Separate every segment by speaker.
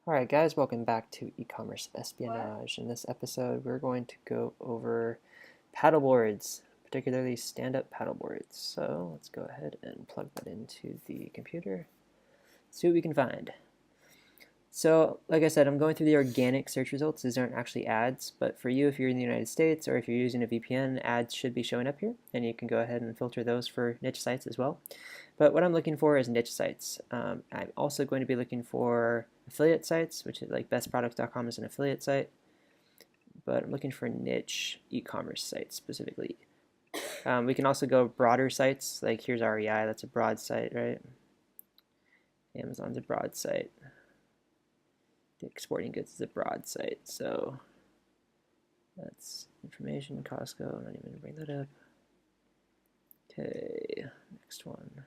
Speaker 1: Alright guys, welcome back to e-commerce espionage. In this episode we're going to go over paddleboards, particularly stand-up paddleboards. So let's go ahead and plug that into the computer, see what we can find. So like I said, I'm going through the organic search results. These aren't actually ads, but for you, if you're in the United States or if you're using a VPN, ads should be showing up here, and you can go ahead and filter those for niche sites as well. But what I'm looking for is niche sites. I'm also going to be looking for affiliate sites, which is like bestproducts.com is an affiliate site, but I'm looking for niche e-commerce sites specifically. We can also go broader sites, like here's REI, that's a broad site, right? Amazon's a broad site. Dick's Sporting Goods is a broad site, so that's information, Costco, I'm not even going to bring that up. Okay, next one.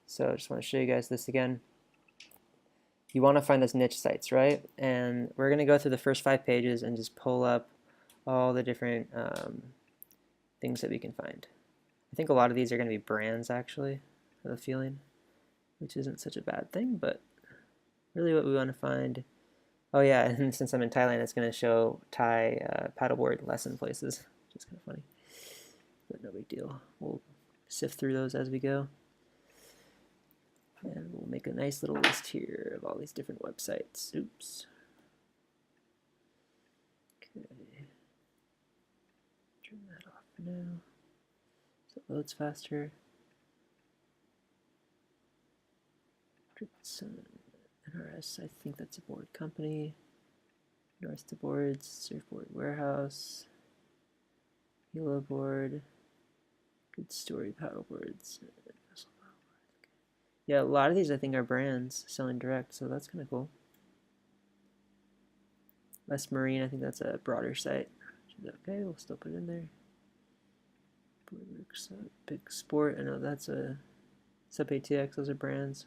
Speaker 1: So I just want to show you guys this again. You want to find those niche sites, right? And we're going to go through the first 5 pages and just pull up all the different things that we can find. I think a lot of these are going to be brands, actually, I have a feeling, which isn't such a bad thing, but really what we want to find. Oh yeah, and since I'm in Thailand, it's going to show Thai paddleboard lesson places, which is kind of funny, but no big deal. We'll sift through those as we go. And we'll make a nice little list here of all these different websites. Oops. Okay. Turn that off for now so it loads faster. NRS, I think that's a board company. North to Boards, Surfboard Warehouse, Hilo Board, Good Story Paddleboards. Yeah, a lot of these I think are brands selling direct, so that's kind of cool. West Marine, I think that's a broader site. Okay, we'll still put it in there. Boardworks, Big Sport, I know that's a Sub ATX, those are brands.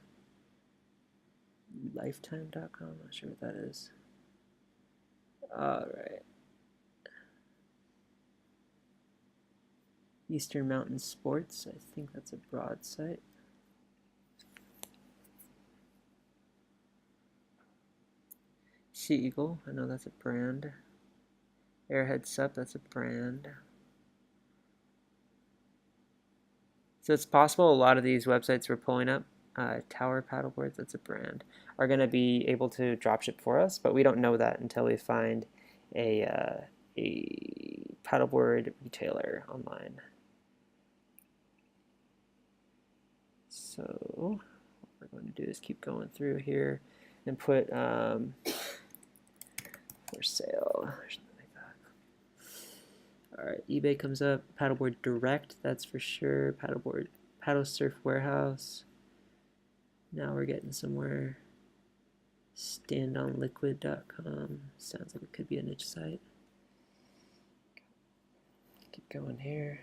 Speaker 1: Lifetime.com, I'm not sure what that is. Alright. Eastern Mountain Sports, I think that's a broad site. Sea Eagle, I know that's a brand. Airhead Sup, that's a brand. So it's possible a lot of these websites we're pulling up, Tower Paddleboards, that's a brand, are going to be able to dropship for us, but we don't know that until we find a paddleboard retailer online. So what we're going to do is keep going through here and put for sale. Alright, eBay comes up, Paddleboard Direct, that's for sure, Paddle Surf Warehouse. Now we're getting somewhere. Standonliquid.com, sounds like it could be a niche site. Keep going here.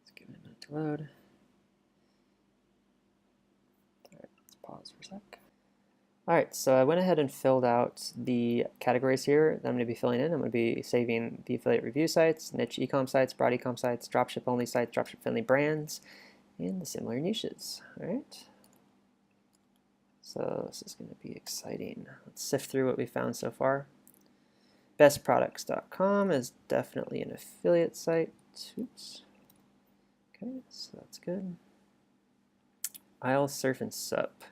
Speaker 1: Let's give it a minute to load. Alright, let's pause for a sec. Alright, so I went ahead and filled out the categories here that I'm going to be filling in. I'm going to be saving the affiliate review sites, niche ecom sites, broad ecom sites, dropship only sites, dropship friendly brands, and the similar niches. Alright, so this is going to be exciting. Let's sift through what we found so far. Bestproducts.com is definitely an affiliate site. Oops. Okay, so that's good. Isle Surf and Sup.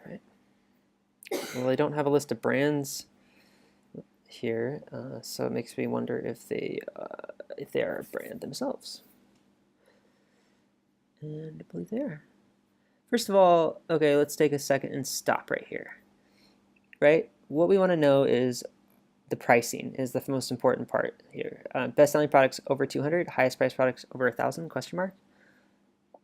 Speaker 1: Right. Well, they don't have a list of brands here, so it makes me wonder if they are a brand themselves. And I believe they are. First of all, okay, let's take a second and stop right here. Right? What we want to know is the pricing is the most important part here. Best-selling products over 200, highest priced products over 1,000? Question mark.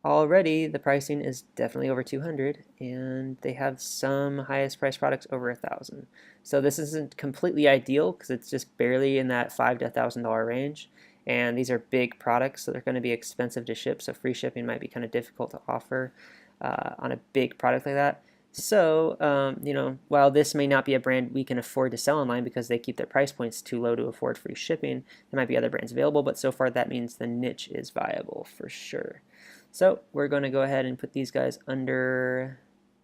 Speaker 1: Already the pricing is definitely over 200, and they have some highest priced products over 1,000. So this isn't completely ideal because it's just barely in that $5 to $1,000 range, and these are big products, so they're going to be expensive to ship, so free shipping might be kind of difficult to offer on a big product like that. So, while this may not be a brand we can afford to sell online because they keep their price points too low to afford free shipping, there might be other brands available, but so far that means the niche is viable for sure. So we're going to go ahead and put these guys under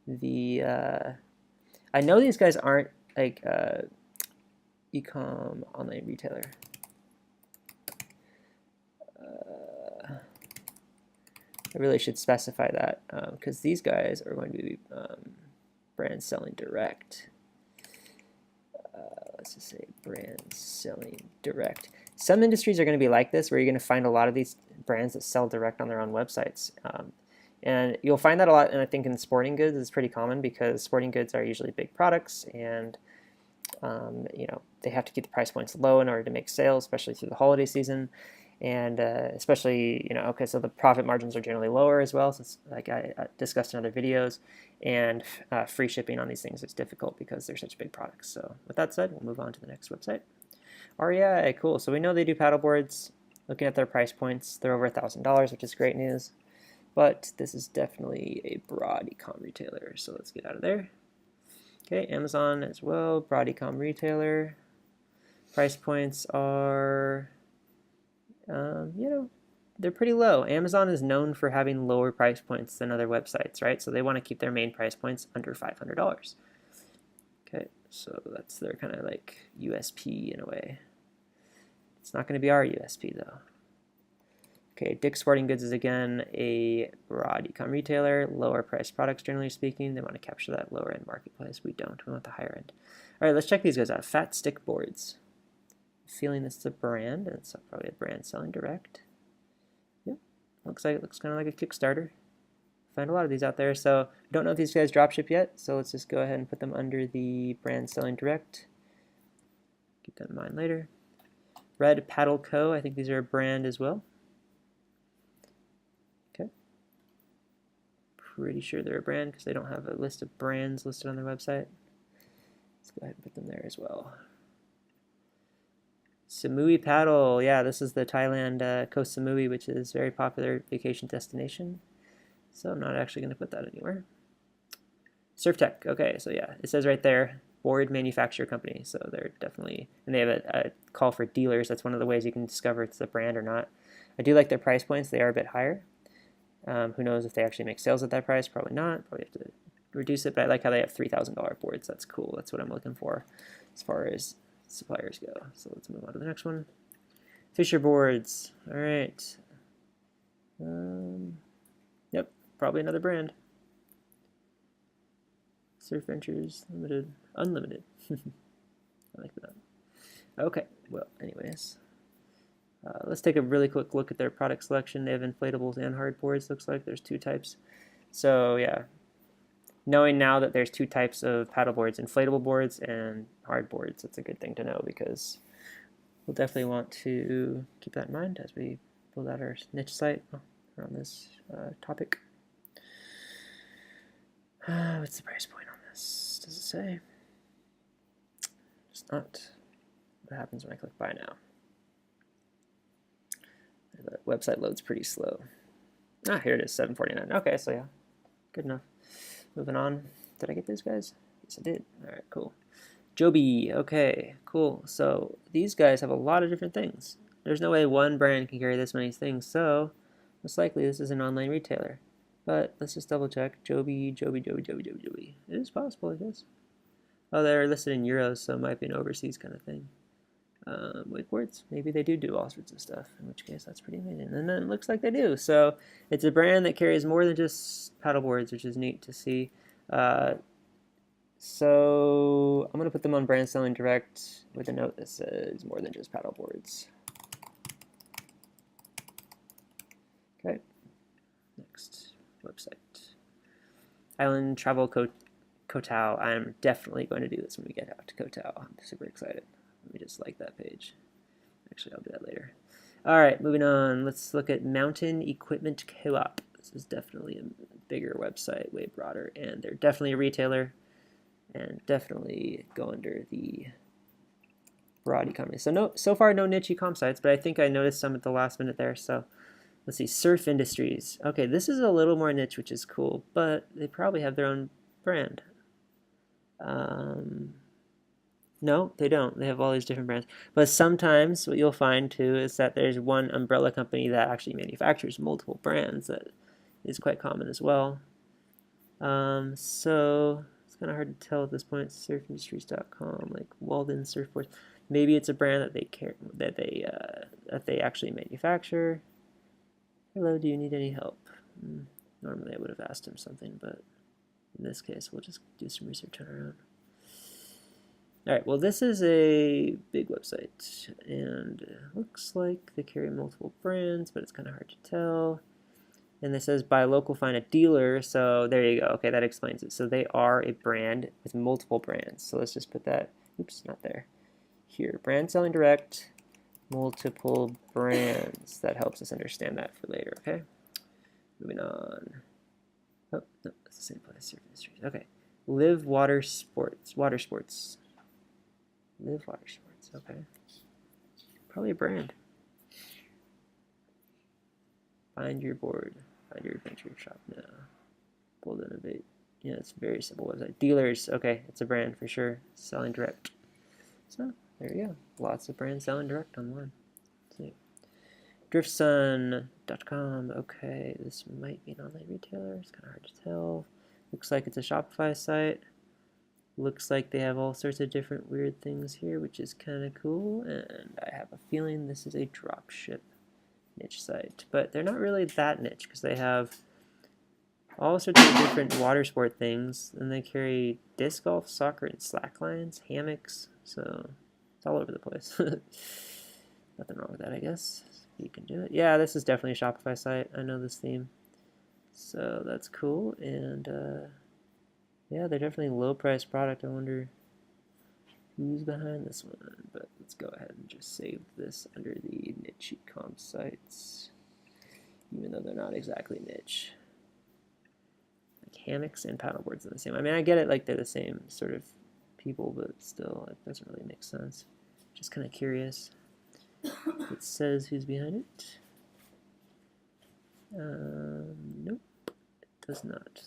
Speaker 1: the, I know these guys aren't like ecom online retailer. I really should specify that because these guys are going to be brands selling direct. Let's just say brands selling direct. Some industries are going to be like this, where you're going to find a lot of these brands that sell direct on their own websites. And you'll find that a lot, and I think in sporting goods it's pretty common because sporting goods are usually big products, and they have to keep the price points low in order to make sales, especially through the holiday season. And especially, okay, so the profit margins are generally lower as well, since like I discussed in other videos, and free shipping on these things is difficult because they're such big products. So with that said, we'll move on to the next website. REI, cool. So we know they do paddleboards. Looking at their price points, they're over $1,000, which is great news. But this is definitely a broad ecom retailer, so let's get out of there. Okay, Amazon as well, broad ecom retailer. Price points are they're pretty low. Amazon is known for having lower price points than other websites, right? So they want to keep their main price points under $500. Okay, so that's their kind of like USP in a way. It's not going to be our USP though. Okay, Dick's Sporting Goods is again a broad ecom retailer, lower priced products generally speaking. They want to capture that lower end marketplace. We don't. We want the higher end. All right, let's check these guys out. Fat Stick Boards. Feeling this is a brand, and it's probably a brand selling direct. Yep, looks kind of like a Kickstarter. Find a lot of these out there. So don't know if these guys dropship yet, so let's just go ahead and put them under the brand selling direct. Keep that in mind later. Red Paddle Co. I think these are a brand as well. Okay. Pretty sure they're a brand because they don't have a list of brands listed on their website. Let's go ahead and put them there as well. Samui Paddle, yeah, this is the Thailand Koh Samui, which is a very popular vacation destination. So I'm not actually going to put that anywhere. Surf Tech, okay, so yeah, it says right there, board manufacturer company. So they're definitely, and they have a call for dealers. That's one of the ways you can discover if it's a brand or not. I do like their price points. They are a bit higher. Who knows if they actually make sales at that price? Probably not. Probably have to reduce it, but I like how they have $3,000 boards. That's cool. That's what I'm looking for as far as suppliers go. So let's move on to the next one. Fisher Boards. All right. Yep, probably another brand. Surf Ventures Limited, Unlimited. I like that. Okay, well, anyways. Let's take a really quick look at their product selection. They have inflatables and hard boards, looks like. There's two types. So, yeah. Knowing now that there's two types of paddle boards, inflatable boards and hard boards, that's a good thing to know because we'll definitely want to keep that in mind as we build out our niche site around this topic. What's the price point on this? Does it say? It's not. What happens when I click buy now? The website loads pretty slow. Ah, here it is, $7.49. Okay, so yeah, good enough. Moving on. Did I get these guys? Yes, I did. All right, cool. Joby. Okay, cool. So these guys have a lot of different things. There's no way one brand can carry this many things, so most likely this is an online retailer. But let's just double check. Joby. It is possible, I guess. Oh, they're listed in euros, so it might be an overseas kind of thing. Wakeboards, maybe they do all sorts of stuff, in which case that's pretty amazing. And then it looks like they do. So it's a brand that carries more than just paddleboards, which is neat to see. So I'm going to put them on brand selling direct with a note that says more than just paddleboards. Okay, next website. Island Travel Koh Tao. I'm definitely going to do this when we get out to Koh Tao. I'm super excited. Let me just like that page. Actually, I'll do that later. All right, moving on. Let's look at Mountain Equipment Co-op. This is definitely a bigger website, way broader, and they're definitely a retailer and definitely go under the broad e-commerce. So so far no niche e-com sites, but I think I noticed some at the last minute there. So let's see, Surf Industries. Okay, this is a little more niche, which is cool, but they probably have their own brand. No, they don't. They have all these different brands. But sometimes what you'll find too is that there's one umbrella company that actually manufactures multiple brands. That is quite common as well. So it's kind of hard to tell at this point. Surfindustries.com, like Walden Surfboards. Maybe it's a brand that they actually manufacture. Hello, do you need any help? Normally I would have asked him something, but in this case we'll just do some research on our own. Alright, well this is a big website, and it looks like they carry multiple brands, but it's kind of hard to tell. And this says buy local, find a dealer, so there you go. Okay, that explains it. So they are a brand with multiple brands. So let's just put that, oops, not there. Here, brand selling direct, multiple brands. That helps us understand that for later, okay? Moving on. Oh, no, that's the same place, Surf Industries. Okay, Live Water Sports, Water Sports. Live Water Sports, okay. Probably a brand. Find your board. Find your adventure shop now. Bold innovate. Yeah, it's a very simple website. Dealers, okay, it's a brand for sure. Selling direct. So there you go. Lots of brands selling direct online. Let's see. Driftsun.com. Okay, this might be an online retailer. It's kind of hard to tell. Looks like it's a Shopify site. Looks like they have all sorts of different weird things here, which is kind of cool. And I have a feeling this is a dropship niche site, but they're not really that niche because they have all sorts of different water sport things, and they carry disc golf, soccer, and slack lines, hammocks, so it's all over the place. Nothing wrong with that, I guess. You can do it. Yeah, this is definitely a Shopify site. I know this theme, so that's cool. And yeah, they're definitely a low price product. I wonder who's behind this one, but let's go ahead and just save this under the niche e-com sites, even though they're not exactly niche. Like hammocks and paddleboards are the same. I mean, I get it, like they're the same sort of people, but still, it doesn't really make sense. Just kind of curious. It says who's behind it. Nope, it does not.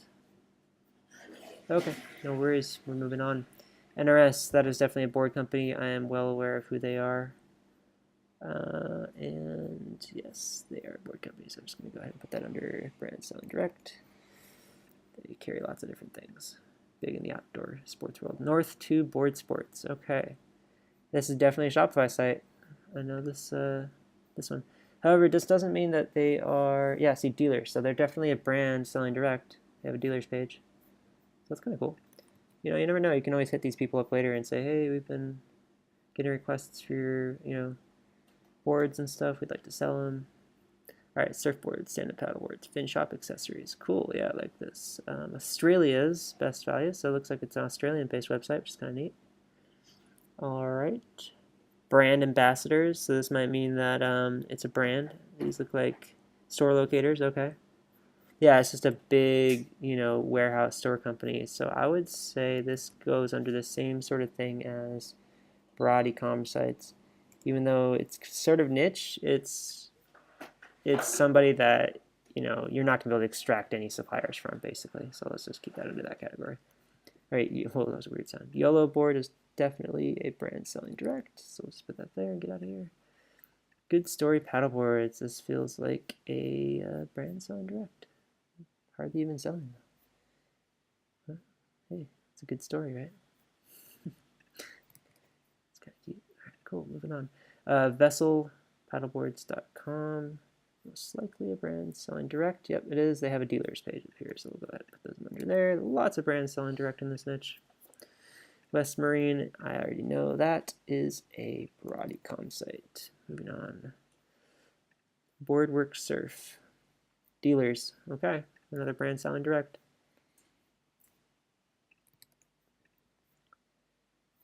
Speaker 1: Okay, no worries. We're moving on. NRS, that is definitely a board company. I am well aware of who they are. And yes, they are a board company, so I'm just going to go ahead and put that under brand selling direct. They carry lots of different things. Big in the outdoor sports world. North 2 Board Sports. Okay. This is definitely a Shopify site. I know this this one. However, this doesn't mean that they are, yeah, see, dealers. So they're definitely a brand selling direct. They have a dealers page. So that's kind of cool. You know, you never know. You can always hit these people up later and say, hey, we've been getting requests for your, you know, boards and stuff. We'd like to sell them. All right, surfboards, stand-up paddleboards, fin shop accessories. Cool, yeah, I like this. Australia's best value, so it looks like it's an Australian-based website, which is kind of neat. All right, brand ambassadors. So this might mean that it's a brand. These look like store locators. Okay. Yeah, it's just a big, you know, warehouse store company. So I would say this goes under the same sort of thing as broad e-commerce sites. Even though it's sort of niche, it's somebody that, you know, you're not going to be able to extract any suppliers from, basically. So let's just keep that under that category. All right, that was a weird sound. Yellow board is definitely a brand selling direct. So let's put that there and get out of here. Good Story paddleboards. This feels like a brand selling direct. Hardly even selling them. Huh? Hey, it's a good story, right? It's kind of cute. All right, cool. Moving on. Vesselpaddleboards.com. Most likely a brand selling direct. Yep, it is. They have a dealers page up here, so we'll go ahead and put those under there. Lots of brands selling direct in this niche. West Marine, I already know that is a broad e-com site. Moving on. Boardwork Surf. Dealers. Okay, another brand selling direct.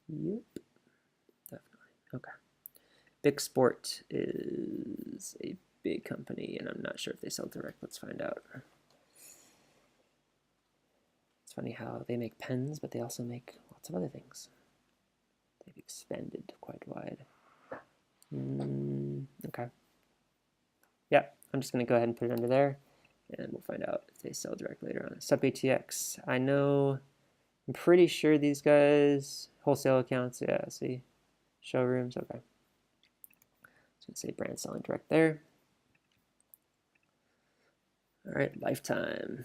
Speaker 1: Yep, definitely. Okay. Big Sport is a big company, and I'm not sure if they sell direct. Let's find out. It's funny how they make pens, but they also make lots of other things. They've expanded quite wide. Okay. Yeah, I'm just going to go ahead and put it under there, and we'll find out if they sell direct later on. SUP ATX. I know I'm pretty sure these guys, wholesale accounts, yeah, see, showrooms, okay. So let's say brand selling direct there. All right, lifetime.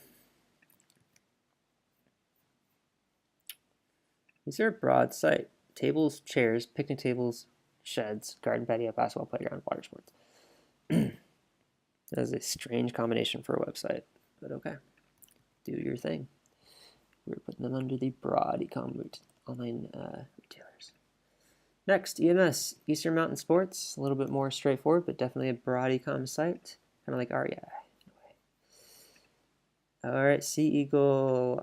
Speaker 1: These are a broad site. Tables, chairs, picnic tables, sheds, garden patio, basketball playground, water sports. That is a strange combination for a website, but okay. Do your thing. We're putting them under the broad e-commerce online retailers. Next, EMS, Eastern Mountain Sports. A little bit more straightforward, but definitely a broad e-commerce site. Kind of like REI. All right, Sea Eagle.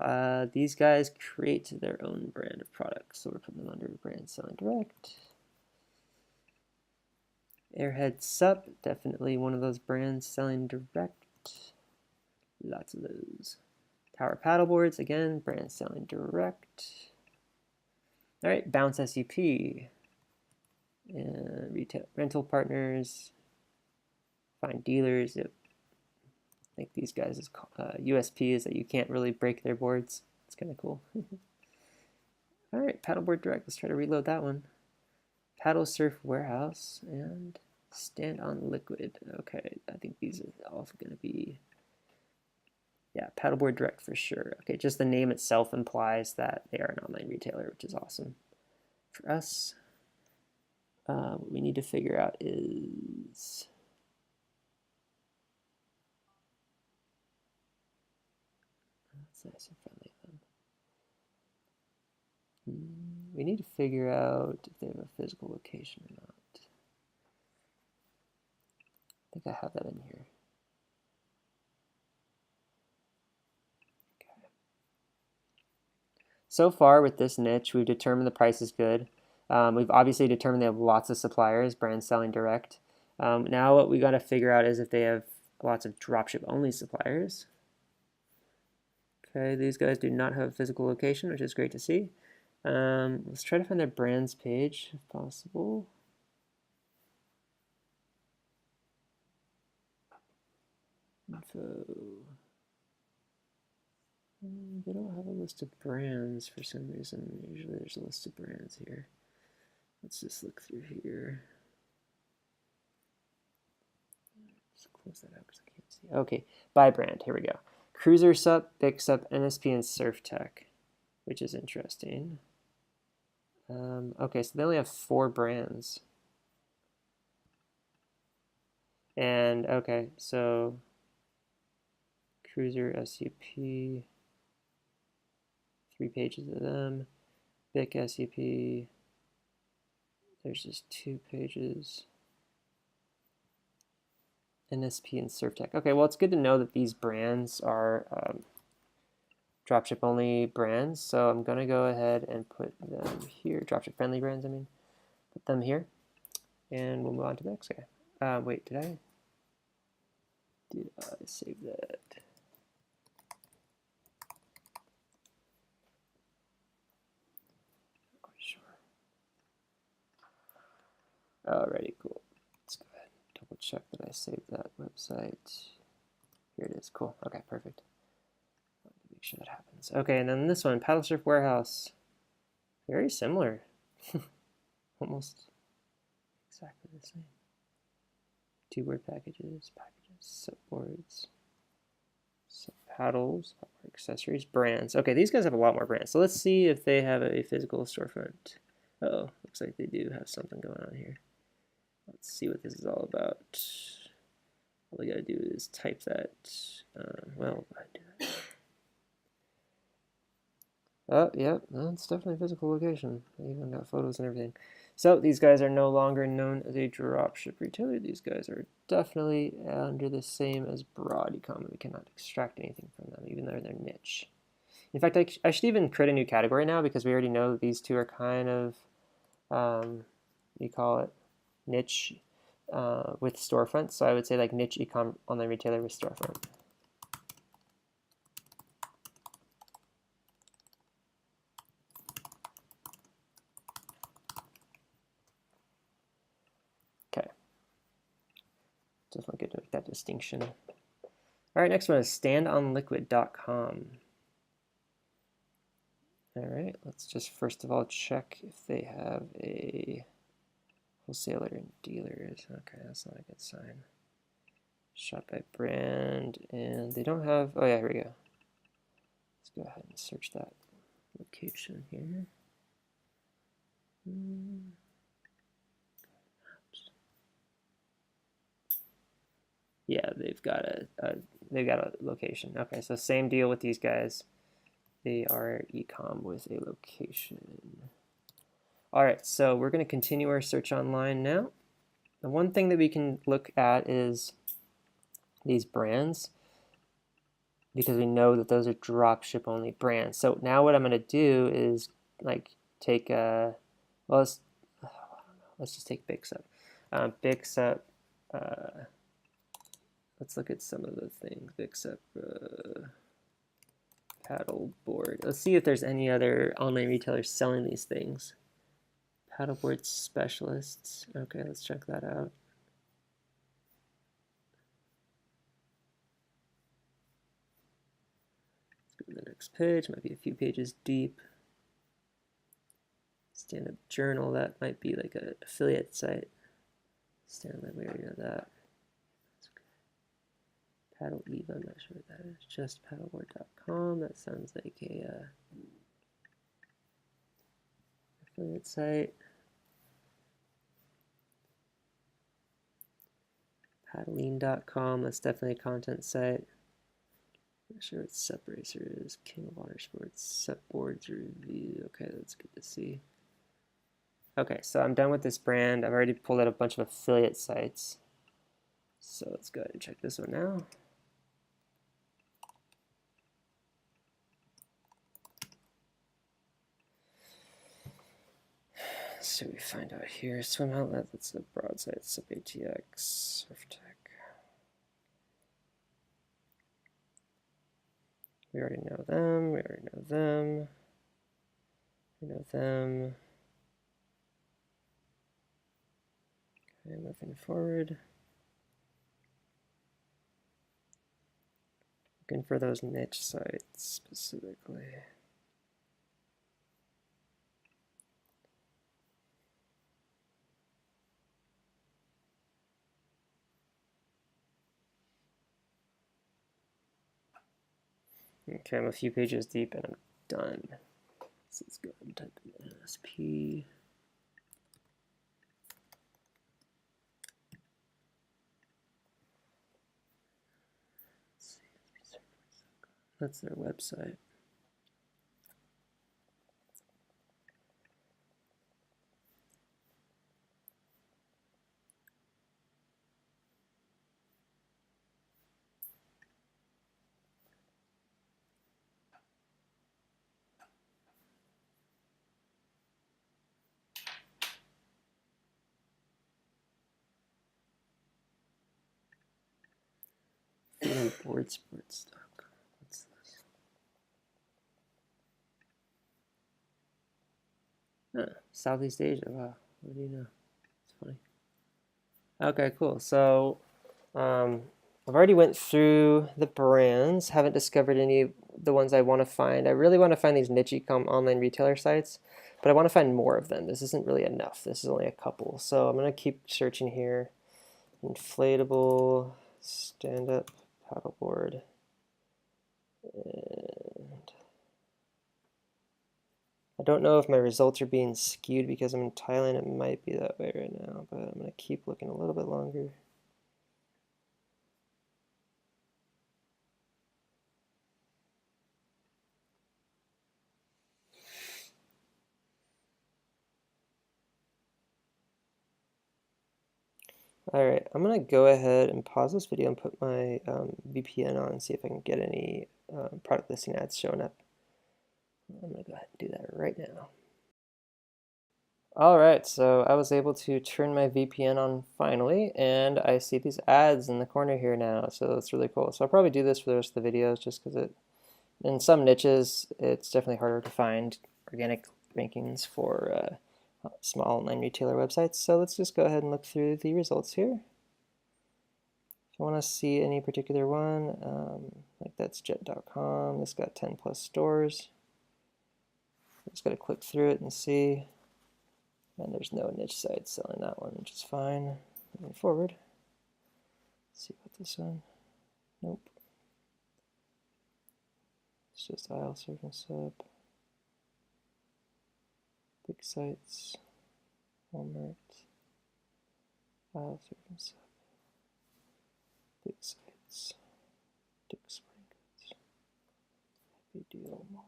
Speaker 1: These guys create their own brand of products, so we're putting them under brand selling direct. Airhead Sup, definitely one of those brands selling direct. Lots of those. Tower Paddleboards, again, brand selling direct. All right, Bounce SUP. And retail rental partners. Find dealers. Yep. I think these guys' USP is that you can't really break their boards. It's kind of cool. All right, Paddleboard Direct. Let's try to reload that one. Paddle Surf Warehouse and Stand on Liquid. Okay, I think these are all going to be, yeah, Paddleboard Direct for sure. Okay, just the name itself implies that they are an online retailer, which is awesome. For us, what we need to figure out is that's nice and friendly of them. We need to figure out if they have a physical location or not. I think I have that in here. Okay. So far with this niche, we've determined the price is good. We've obviously determined they have lots of suppliers, brands selling direct. Now what we got to figure out is if they have lots of dropship only suppliers. Okay, these guys do not have a physical location, which is great to see. Let's try to find their brands page if possible. Info. They don't have a list of brands for some reason. Usually there's a list of brands here. Let's just look through here. Let's close that out because I can't see. Okay, by brand. Here we go. Cruiser Sup, Big Sup, NSP, and Surf Tech, which is interesting. Okay, so they only have 4 brands. And okay, so Cruiser SUP, 3 pages of them. Bic SUP, there's just 2 pages. NSP and Surf Tech. Okay, well, it's good to know that these brands are dropship only brands. So I'm going to go ahead and put them here. Dropship friendly brands, I mean. Put them here. And we'll move on to the next guy. Wait, did I save that? Not quite sure. Alrighty, cool. Let's go ahead and double check that I saved that website. Here it is. Cool. Okay, perfect. Make sure that happens. Okay, and then this one, Paddle Surf Warehouse. Very similar. Almost exactly the same. 2-word packages, subboards, paddles, accessories, brands. Okay, these guys have a lot more brands. So let's see if they have a physical storefront. Uh-oh, looks like they do have something going on here. Let's see what this is all about. All we gotta do is type that. Well, I do that. Oh, yeah, that's definitely a physical location. They even got photos and everything. So these guys are no longer known as a dropship retailer. These guys are definitely under the same as broad e-commerce. We cannot extract anything from them, even though they're niche. In fact, I should even create a new category now because we already know that these two are kind of, you call it, niche with storefront. So I would say like niche e-com online retailer with storefront. Okay. Definitely good to make that distinction. All right, next one is standonliquid.com. All right, let's just first of all check if they have a wholesaler and dealers. Okay, that's not a good sign. Shop by brand, and they don't have, oh yeah, here we go. Let's go ahead and search that location here. Yeah, they've got a location. Okay, so same deal with these guys. They are ecom with a location. All right, so we're going to continue our search online now. The one thing that we can look at is these brands, because we know that those are dropship only brands. So now what I'm going to do is like take a, well, let's just take Bixup. Bixup, let's look at some of the things. Bixup, paddleboard. Let's see if there's any other online retailers selling these things. Paddleboard specialists. Okay, let's check that out. Let's go to the next page. Might be a few pages deep. Stand-up journal. That might be like an affiliate site. Stand-up, we already know that. Paddle Eva, I'm not sure what that is. Just paddleboard.com. That sounds like a affiliate site. Paddling.com. That's definitely a content site. Not sure what Sepracer is. King of Water Sports. Set boards review. Okay, that's good to see. Okay, so I'm done with this brand. I've already pulled out a bunch of affiliate sites. So let's go ahead and check this one now. So we find out here, swim outlet, that's a broadside, SIP ATX, surf tech. We already know them, we already know them, we know them. Okay, moving forward. Looking for those niche sites specifically. Okay, I'm a few pages deep and I'm done. So let's go ahead and type in NSP. That's their website. Boardsports.com. What's this? Southeast Asia. Wow, what do you know? It's funny. Okay, cool. So I've already went through the brands, haven't discovered any of the ones I want to find. I really want to find these niche e-com online retailer sites, but I want to find more of them. This isn't really enough. This is only a couple. So I'm going to keep searching here. Inflatable, stand-up, paddleboard, and I don't know if my results are being skewed because I'm in Thailand. It might be that way right now, but I'm going to keep looking a little bit longer. Alright, I'm going to go ahead and pause this video and put my VPN on and see if I can get any product listing ads showing up. I'm going to go ahead and do that right now. Alright, so I was able to turn my VPN on finally, and I see these ads in the corner here now, so that's really cool. So I'll probably do this for the rest of the videos just because in some niches, it's definitely harder to find organic rankings for small online retailer websites. So let's just go ahead and look through the results here. If you want to see any particular one, like that's jet.com, this got 10 plus stores. Just got to click through it and see. And there's no niche site selling that one, which is fine. Moving forward. Let's see about this one. Nope. It's just aisle serving sub. Big sites. Walmart. Aisle serving sub. Big sites. Dick's Sporting Goods. Happy Deal Mall.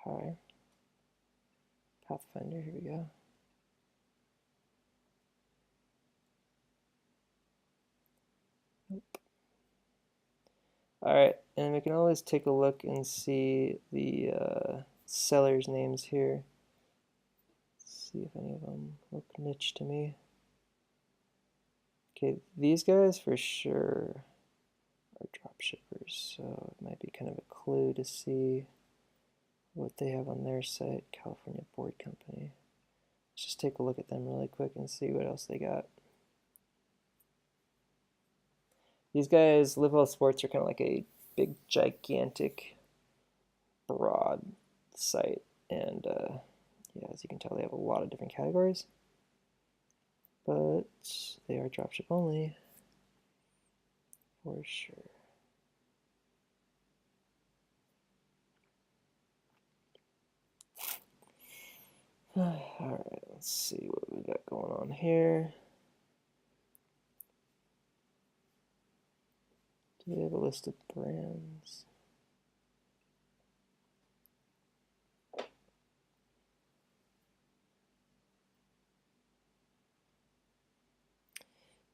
Speaker 1: Okay. Pathfinder, here we go. Nope. Alright, and we can always take a look and see the sellers' names here. Let's see if any of them look niche to me. Okay, these guys for sure are dropshippers, so it might be kind of a clue to see what they have on their site. California Board Company. Let's just take a look at them really quick and see what else they got. These guys, Live Well Sports, are kind of like a big, gigantic, broad site, and yeah, as you can tell, they have a lot of different categories, but they are dropship only for sure. Alright, let's see what we got going on here. Do we have a list of brands?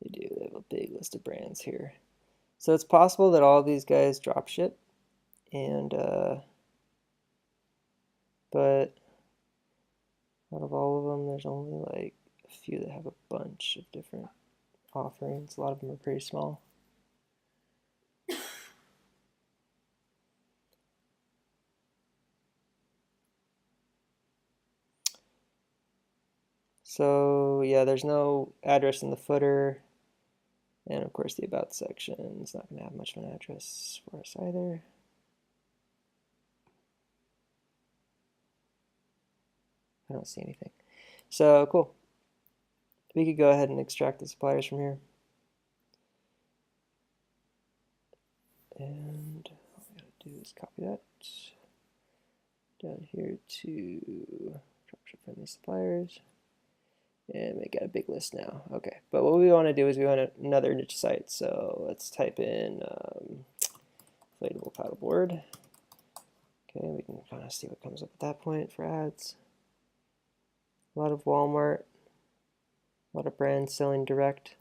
Speaker 1: They do. They have a big list of brands here. So it's possible that all of these guys dropship, and but out of all of them, there's only like a few that have a bunch of different offerings. A lot of them are pretty small. So yeah, there's no address in the footer, and of course the about section is not going to have much of an address for us either. I don't see anything. So cool. We could go ahead and extract the suppliers from here. And all we gotta do is copy that down here to dropship friendly suppliers. And we got a big list now. Okay, but what we want to do is we want another niche site. So let's type in inflatable paddleboard. Okay, we can kind of see what comes up at that point for ads. A lot of Walmart, a lot of brands selling direct.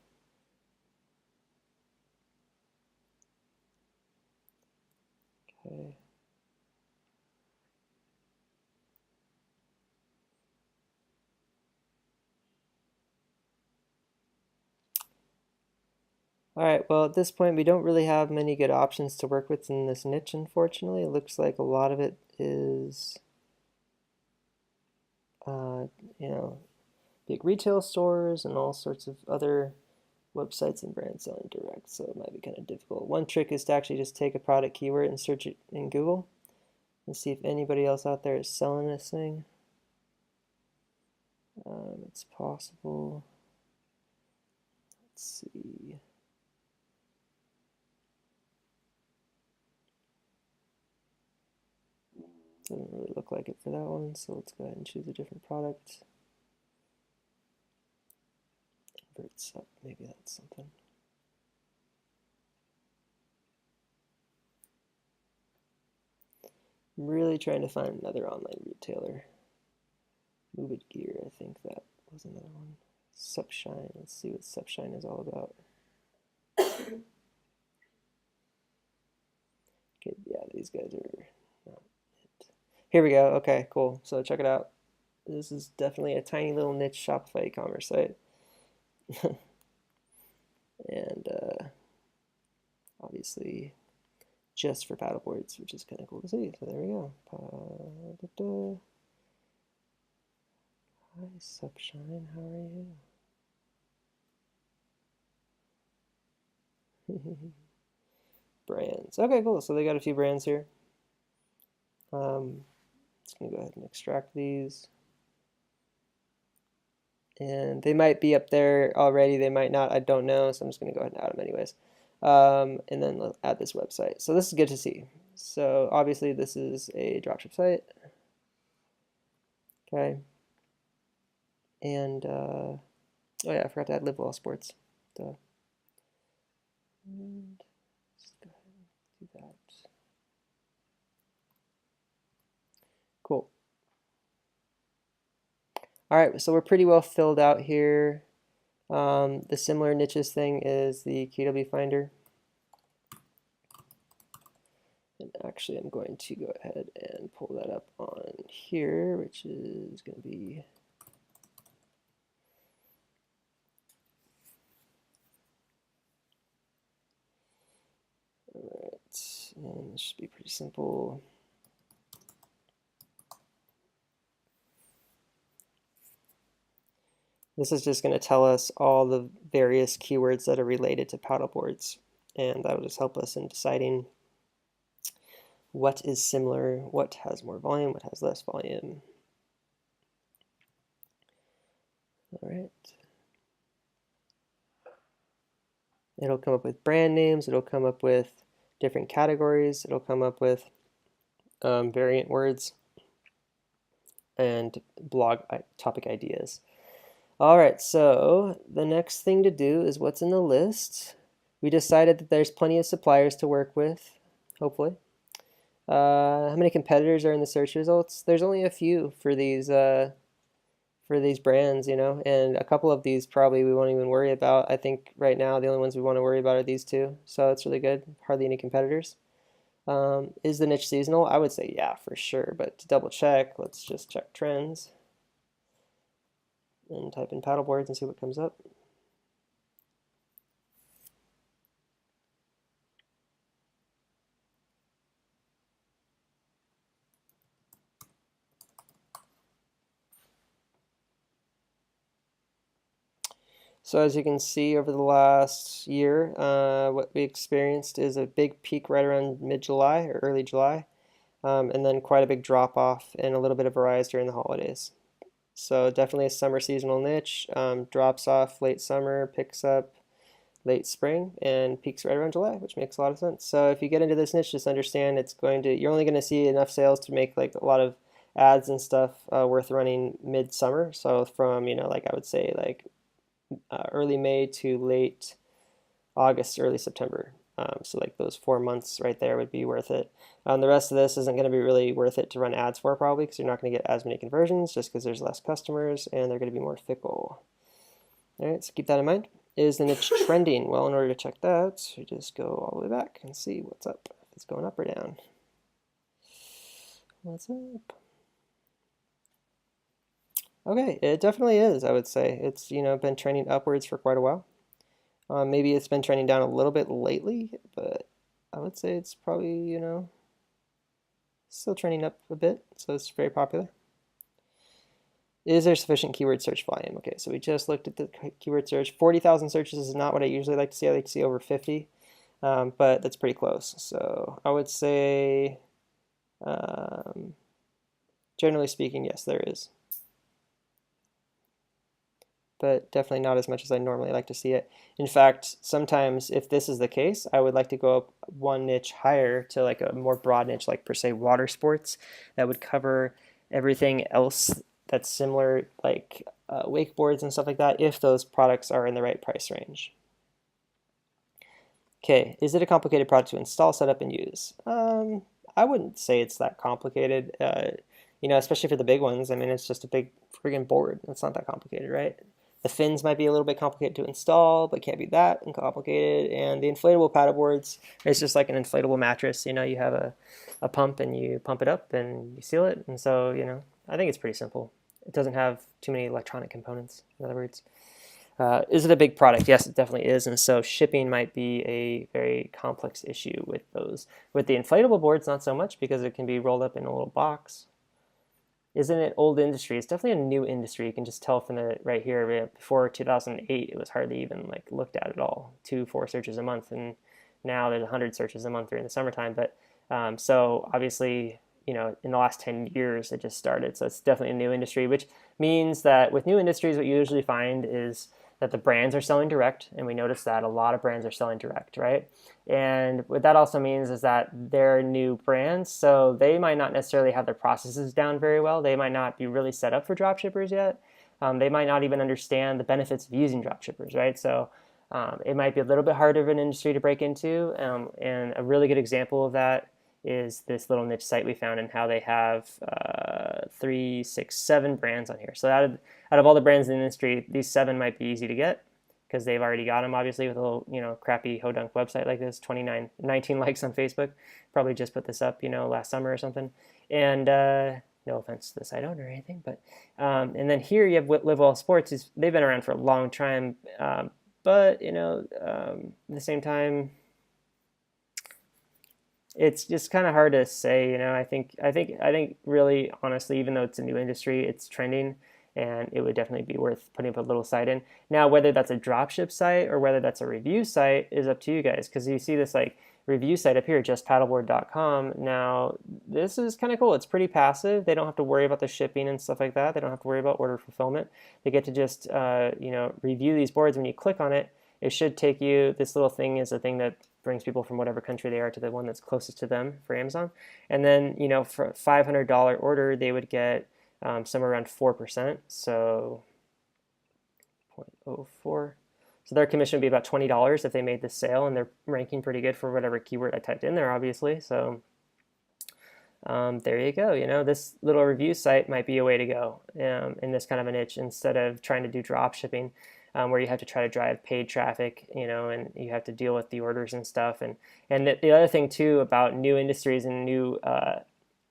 Speaker 1: Okay. Alright, well at this point we don't really have many good options to work with in this niche, unfortunately. It looks like a lot of it is, you know, big retail stores and all sorts of other websites and brands selling direct, so it might be kind of difficult. One trick is to actually just take a product keyword and search it in Google and see if anybody else out there is selling this thing. It's possible. Let's see. Doesn't really look like it for that one, so let's go ahead and choose a different product. Invert sub, maybe that's something. I'm really trying to find another online retailer. Move It Gear, I think that was another one. Supshine, let's see what Supshine is all about. Okay, yeah, these guys are not it. Here we go. Okay, cool. So check it out. This is definitely a tiny little niche Shopify e-commerce site. And obviously just for paddleboards, which is kind of cool to see. So there we go. Hi, Supshine, how are you? brands. Okay, cool. So they got a few brands here. Just gonna go ahead and extract these. And they might be up there already, they might not, I don't know, so I'm just gonna go ahead and add them anyways. And then let's add this website. So this is good to see. So obviously this is a dropship site. Okay. And oh yeah, I forgot to add Live Well Sports. Duh. And let's go ahead and do that. Cool. All right, so we're pretty well filled out here. The similar niches thing is the KW Finder. And actually, I'm going to go ahead and pull that up on here, which is going to be all right, and this should be pretty simple. This is just going to tell us all the various keywords that are related to paddleboards, and that will just help us in deciding what is similar, what has more volume, what has less volume. All right. It'll come up with brand names, it'll come up with different categories, it'll come up with variant words and blog topic ideas. All right, so the next thing to do is what's in the list. We decided that there's plenty of suppliers to work with, hopefully. How many competitors are in the search results? There's only a few for these brands, you know, and a couple of these probably we won't even worry about. I think right now the only ones we want to worry about are these two, so it's really good. Hardly any competitors. Is the niche seasonal? I would say yeah, for sure, but to double check, let's just check trends and type in paddleboards and see what comes up. So as you can see over the last year, what we experienced is a big peak right around mid-July or early July, and then quite a big drop off and a little bit of a rise during the holidays. So definitely a summer seasonal niche, drops off late summer, picks up late spring, and peaks right around July, which makes a lot of sense. So if you get into this niche, just understand you're only going to see enough sales to make like a lot of ads and stuff worth running mid-summer. So from, like I would say like early May to late August, early September. So like those 4 months right there would be worth it. The rest of this isn't going to be really worth it to run ads for probably because you're not going to get as many conversions just because there's less customers and they're going to be more fickle. All right, so keep that in mind. Is the niche trending? Well, in order to check that, we just go all the way back and see what's up. If it's going up or down. What's up? Okay, it definitely is, I would say. It's, been trending upwards for quite a while. Maybe it's been trending down a little bit lately, but I would say it's probably, still trending up a bit, so it's very popular. Is there sufficient keyword search volume? Okay, so we just looked at the keyword search. 40,000 searches is not what I usually like to see. I like to see over 50, but that's pretty close. So I would say, generally speaking, yes, there is. But definitely not as much as I normally like to see it. In fact, sometimes if this is the case, I would like to go up one niche higher to like a more broad niche, like per se water sports, that would cover everything else that's similar, like wakeboards and stuff like that, if those products are in the right price range. Okay, is it a complicated product to install, set up, and use? I wouldn't say it's that complicated, especially for the big ones. I mean, it's just a big friggin' board. It's not that complicated, right? The fins might be a little bit complicated to install, but can't be that complicated. And the inflatable paddle boards, it's just like an inflatable mattress. You have a pump and you pump it up and you seal it. And so, I think it's pretty simple. It doesn't have too many electronic components, in other words. Is it a big product? Yes, it definitely is. And so shipping might be a very complex issue with those. With the inflatable boards, not so much because it can be rolled up in a little box. Isn't it old industry? It's definitely a new industry. You can just tell from the right here. Before 2008, it was hardly even like looked at all. 2-4 searches a month, and Now there's 100 searches a month during the summertime. But so obviously, you know, in the last 10 years it just started. So it's definitely a new industry, which means that with new industries, what you usually find is that the brands are selling direct, and we notice that a lot of brands are selling direct, right? And what that also means is that they're new brands, so they might not necessarily have their processes down very well. They might not be really set up for dropshippers yet. They might not even understand the benefits of using dropshippers, right? So it might be a little bit harder of an industry to break into. And a really good example of that is this little niche site we found, and how they have 3, 6, 7 brands on here. So out of all the brands in the industry, these 7 might be easy to get because they've already got them, obviously, with a little, you know, crappy hodunk website like this. 19 likes on Facebook. Probably just put this up, you know, last summer or something. And no offense to the site owner or anything, but and then here you have Live Well Sports. They've been around for a long time, but you know, at the same time, it's just kind of hard to say. You know, I think really honestly, even though it's a new industry, it's trending, and it would definitely be worth putting up a little site in. Now, whether that's a dropship site or whether that's a review site is up to you guys, because you see this like review site up here, justpaddleboard.com. Now, this is kind of cool. It's pretty passive. They don't have to worry about the shipping and stuff like that. They don't have to worry about order fulfillment. They get to just you know, review these boards. When you click on it, it should take you, this little thing is a thing that brings people from whatever country they are to the one that's closest to them for Amazon. And then, you know, for a $500 order, they would get somewhere around 4%, so 0.04. So their commission would be about $20 if they made this sale, and they're ranking pretty good for whatever keyword I typed in there, obviously. So there you go. You know, this little review site might be a way to go in this kind of a niche, instead of trying to do drop shipping, where you have to try to drive paid traffic, you know, and you have to deal with the orders and stuff. And the other thing too about new industries and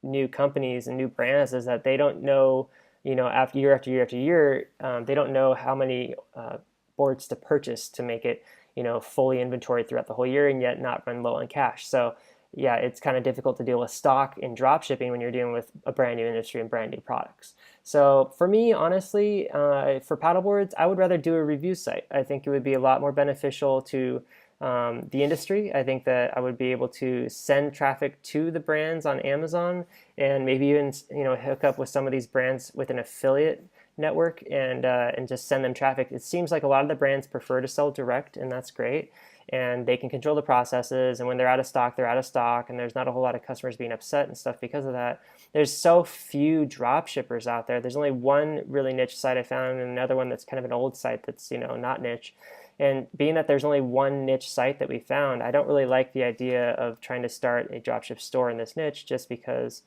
Speaker 1: new companies and new brands is that they don't know, you know, after year after year after year, they don't know how many boards to purchase to make it, you know, fully inventoried throughout the whole year and yet not run low on cash. So yeah, it's kind of difficult to deal with stock in drop shipping when you're dealing with a brand new industry and brand new products. So for me, honestly, for paddleboards, I would rather do a review site. I think it would be a lot more beneficial to the industry. I think that I would be able to send traffic to the brands on Amazon, and maybe even, you know, hook up with some of these brands with an affiliate network, and just send them traffic. It seems like a lot of the brands prefer to sell direct, and that's great. And they can control the processes, and when they're out of stock, they're out of stock, and there's not a whole lot of customers being upset and stuff because of that. There's so few drop shippers out there. There's only one really niche site I found, and another one that's kind of an old site that's, you know, not niche. And being that there's only one niche site that we found, I don't really like the idea of trying to start a dropship store in this niche, just because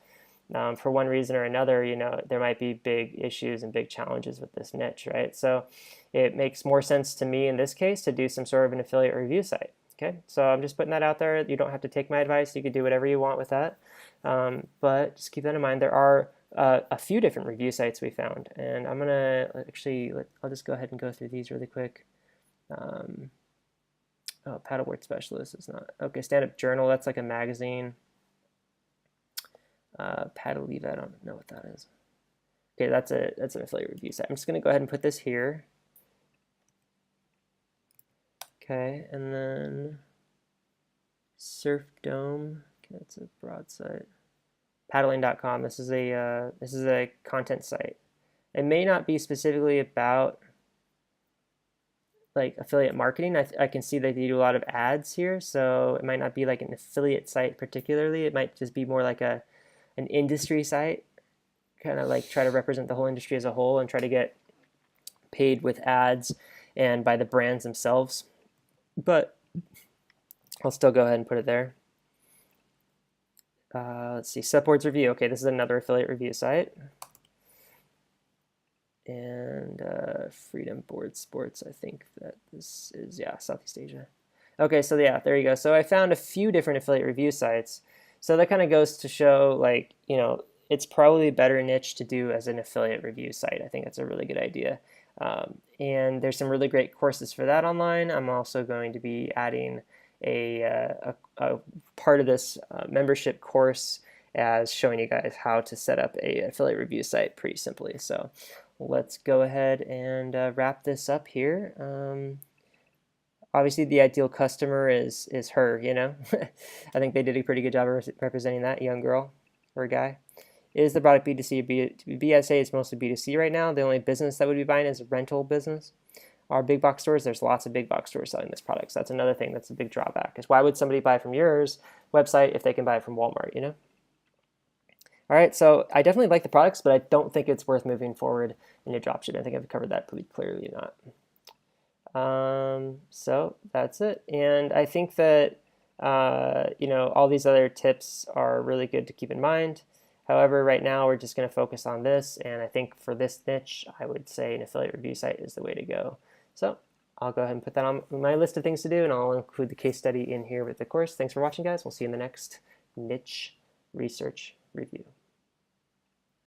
Speaker 1: for one reason or another, you know, there might be big issues and big challenges with this niche, right? So it makes more sense to me in this case to do some sort of an affiliate review site. Okay, so I'm just putting that out there. You don't have to take my advice. You can do whatever you want with that. But just keep that in mind. There are a few different review sites we found, and I'm gonna actually, I'll just go ahead and go through these really quick. Oh, Paddleboard Specialist is not. Okay, Stand Up Journal, that's like a magazine. Paddle Leave, I don't know what that is. Okay, that's an affiliate review site. I'm just gonna go ahead and put this here. Okay, and then Surf Dome. Okay, that's a broad site. Paddling.com. This is a content site. It may not be specifically about like affiliate marketing. I can see that they do a lot of ads here, so it might not be like an affiliate site particularly. It might just be more like an industry site, kind of like try to represent the whole industry as a whole and try to get paid with ads and by the brands themselves. But I'll still go ahead and put it there. Let's see, Supboards Review. Okay, this is another affiliate review site. And Freedom Board Sports, I think that this is, yeah, Southeast Asia. Okay, so yeah, there you go. So I found a few different affiliate review sites. So that kind of goes to show, like, you know, it's probably a better niche to do as an affiliate review site. I think that's a really good idea. And there's some really great courses for that online. I'm also going to be adding a part of this membership course as showing you guys how to set up a affiliate review site pretty simply. So let's go ahead and wrap this up here. Obviously, the ideal customer is her, you know. I think they did a pretty good job of representing that young girl or guy. Is the product B2C or BSA? It's mostly B2C right now. The only business that would be buying is a rental business. Our big box stores, there's lots of big box stores selling this product. So that's another thing that's a big drawback. Is why would somebody buy from yours website if they can buy it from Walmart, you know? All right, so I definitely like the products, but I don't think it's worth moving forward in your dropshipping. I think I've covered that pretty clearly. Not. So that's it. And I think that, all these other tips are really good to keep in mind. However, right now we're just going to focus on this. And I think for this niche, I would say an affiliate review site is the way to go. So I'll go ahead and put that on my list of things to do, and I'll include the case study in here with the course. Thanks for watching, guys. We'll see you in the next niche research review.